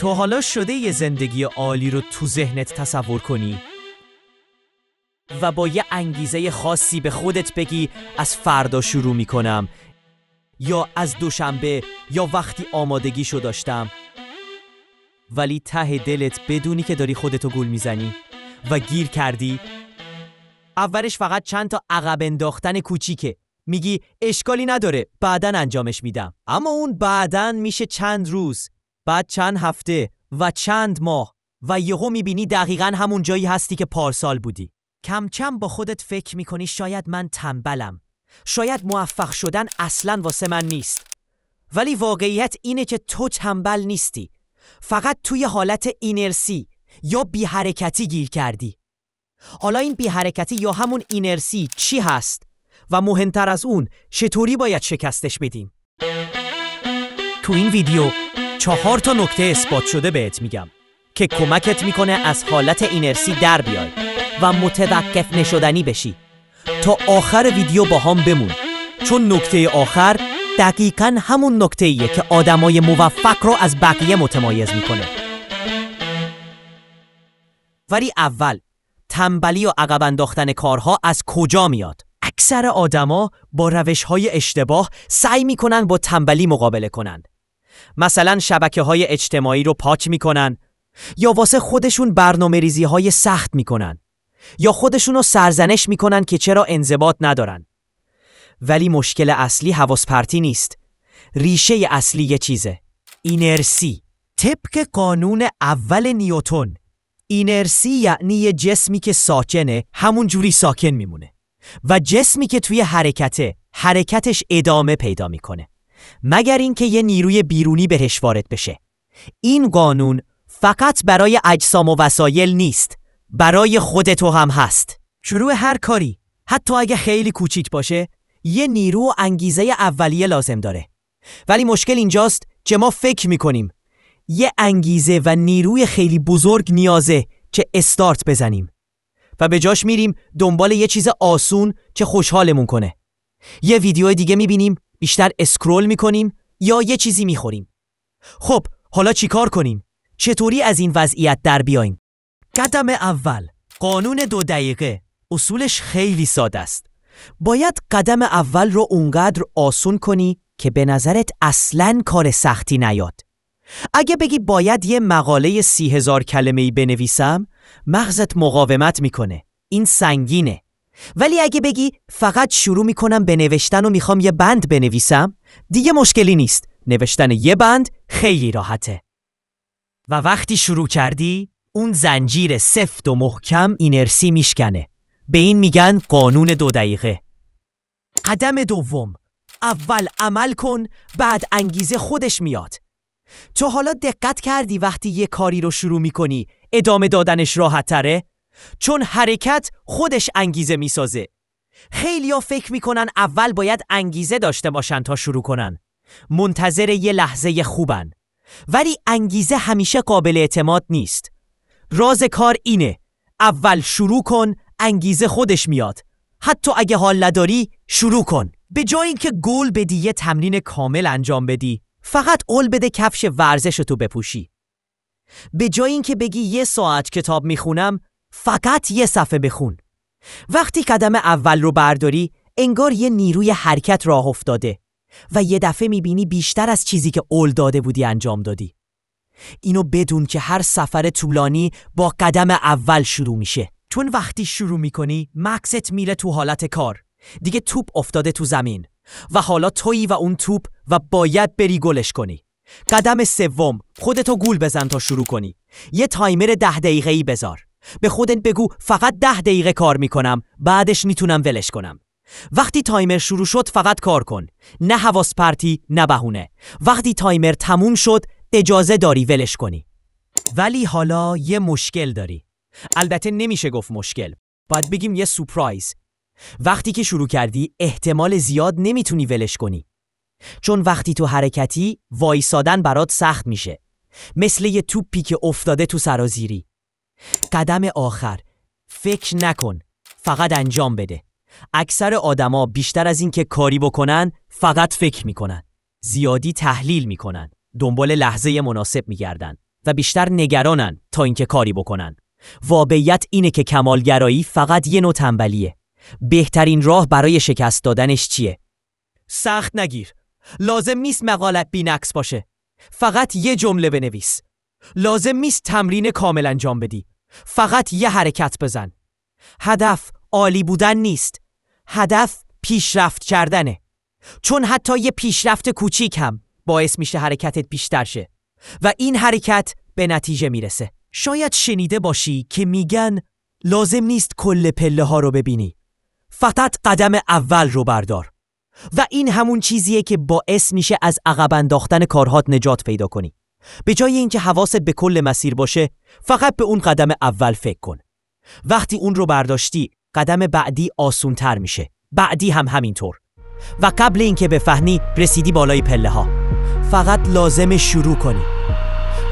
تو حالا شده یه زندگی عالی رو تو ذهنت تصور کنی و با یه انگیزه خاصی به خودت بگی از فردا شروع میکنم یا از دوشنبه یا وقتی آمادگیشو داشتم، ولی ته دلت بدونی که داری خودتو گول میزنی و گیر کردی. اولش فقط چند تا عقب انداختن کوچیکه، میگی اشکالی نداره بعدن انجامش میدم، اما اون بعدن میشه چند روز، بعد چند هفته و چند ماه و یهو میبینی دقیقاً همون جایی هستی که پارسال بودی. کم کم با خودت فکر میکنی شاید من تنبلم، شاید موفق شدن اصلاً واسه من نیست، ولی واقعیت اینه که تو تنبل نیستی، فقط توی حالت اینرسی یا بی حرکتی گیر کردی. حالا این بی حرکتی یا همون اینرسی چی هست و مهمتر از اون چطوری باید شکستش بدیم؟ تو این ویدیو 4 تا نکته اثبات شده بهت میگم که کمکت میکنه از حالت اینرسی در بیای و متوقف نشدنی بشی. تا آخر ویدیو با هم بمون، چون نکته آخر دقیقاً همون نکته‌ایه که آدمای موفق رو از بقیه متمایز میکنه. ولی اول، تنبلی و عقب انداختن کارها از کجا میاد؟ اکثر آدما با روش‌های اشتباه سعی میکنن با تنبلی مقابله کنن. مثلا شبکه‌های اجتماعی رو پاک میکنن، یا واسه خودشون برنامه‌ریزی‌های سخت میکنن، یا خودشون رو سرزنش میکنن که چرا انضباط ندارن. ولی مشکل اصلی حواس پرتی نیست. ریشه اصلی یه چیزه، اینرسی. طبق قانون اول نیوتن، اینرسی یعنی یه جسمی که ساکنه همون جوری ساکن میمونه و جسمی که توی حرکته حرکتش ادامه پیدا میکنه مگر اینکه یه نیروی بیرونی بهش وارد بشه. این قانون فقط برای اجسام و وسایل نیست، برای خودت هم هست. شروع هر کاری، حتی اگه خیلی کوچیک باشه، یه نیرو و انگیزه اولیه لازم داره. ولی مشکل اینجاست که ما فکر میکنیم یه انگیزه و نیروی خیلی بزرگ نیازه که استارت بزنیم و به جاش میریم دنبال یه چیز آسون که خوشحالمون کنه. یه ویدیو دیگه میبینیم، بیشتر اسکرول میکنیم یا یه چیزی میخوریم. خب حالا چی کار کنیم؟ چطوری از این وضعیت در بیاییم؟ قدم اول، قانون 2 دقیقه. اصولش خیلی ساده است. باید قدم اول رو اونقدر آسون کنی که به نظرت اصلاً کار سختی نیاد. اگه بگی باید یه مقاله 30,000 کلمه‌ای بنویسم، مغزت مقاومت میکنه، این سنگینه. ولی اگه بگی فقط شروع میکنم به نوشتن و میخوام یه بند بنویسم، دیگه مشکلی نیست. نوشتن یه بند خیلی راحته. و وقتی شروع کردی، اون زنجیر سفت و محکم اینرسی میشکنه. به این میگن قانون 2 دقیقه. قدم دوم، اول عمل کن، بعد انگیزه خودش میاد. تو حالا دقت کردی وقتی یه کاری رو شروع میکنی ادامه دادنش راحت تره؟ چون حرکت خودش انگیزه میسازه. خیلیا فکر میکنن اول باید انگیزه داشته باشن تا شروع کنن، منتظر یه لحظه خوبن. ولی انگیزه همیشه قابل اعتماد نیست. راز کار اینه، اول شروع کن، انگیزه خودش میاد. حتی اگه حال نداری شروع کن. به جای اینکه گول بدی یه تمرین کامل انجام بدی، فقط قول بده کفش ورزشتو بپوشی. به جای اینکه بگی 1 ساعت کتاب میخونم، فقط 1 صفحه بخون. وقتی قدم اول رو برداری، انگار یه نیروی حرکت راه افتاده و یه دفعه میبینی بیشتر از چیزی که قول داده بودی انجام دادی. اینو بدون که هر سفر طولانی با قدم اول شروع میشه. چون وقتی شروع میکنی مغزت میره تو حالت کار. دیگه توپ افتاده تو زمین و حالا تویی و اون توپ و باید بری گلش کنی. قدم سوم، خودتو گول بزن تا شروع کنی. یه تایمر 10 دقیقه‌ای بذار. به خودت بگو فقط 10 دقیقه کار میکنم، بعدش میتونم ولش کنم. وقتی تایمر شروع شد فقط کار کن. نه حواس پرتی، نه بهونه. وقتی تایمر تموم شد اجازه داری ولش کنی. ولی حالا یه مشکل داری. البته نمیشه گفت مشکل، باید بگیم یه سورپرایز. وقتی که شروع کردی احتمال زیاد نمیتونی ولش کنی. چون وقتی تو حرکتی وایسادن برات سخت میشه، مثل یه توپی که افتاده تو سرازیری. قدم آخر، فکر نکن، فقط انجام بده. اکثر آدما بیشتر از این که کاری بکنن فقط فکر میکنن، زیادی تحلیل میکنن، دنبال لحظه مناسب میگردن. و بیشتر نگرانن تا اینکه کاری بکنن. واقعیت اینه که کمالگرایی فقط یه نوع تنبلیه. بهترین راه برای شکست دادنش چیه؟ سخت نگیر. لازم نیست مقالت بی‌نقص باشه. فقط یه جمله بنویس. لازم نیست تمرین کامل انجام بدی. فقط یه حرکت بزن. هدف عالی بودن نیست. هدف پیشرفت کردنه. چون حتی یه پیشرفت کوچیک هم باعث میشه حرکتت بیشتر شه و این حرکت به نتیجه میرسه. شاید شنیده باشی که میگن لازم نیست کل پله ها رو ببینی. فقط قدم اول رو بردار. و این همون چیزیه که باعث میشه از عقب انداختن کارهات نجات پیدا کنی. به جای اینکه حواست به کل مسیر باشه، فقط به اون قدم اول فکر کن. وقتی اون رو برداشتی، قدم بعدی آسونتر میشه. بعدی هم همینطور. و قبل اینکه بفهمی رسیدی بالای پله ها. فقط لازم شروع کنی.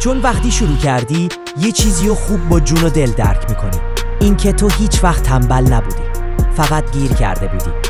چون وقتی شروع کردی یه چیزی رو خوب با جون و دل درک میکنی. این که تو هیچ وقت تنبل نبودی. فقط گیر کرده بودی.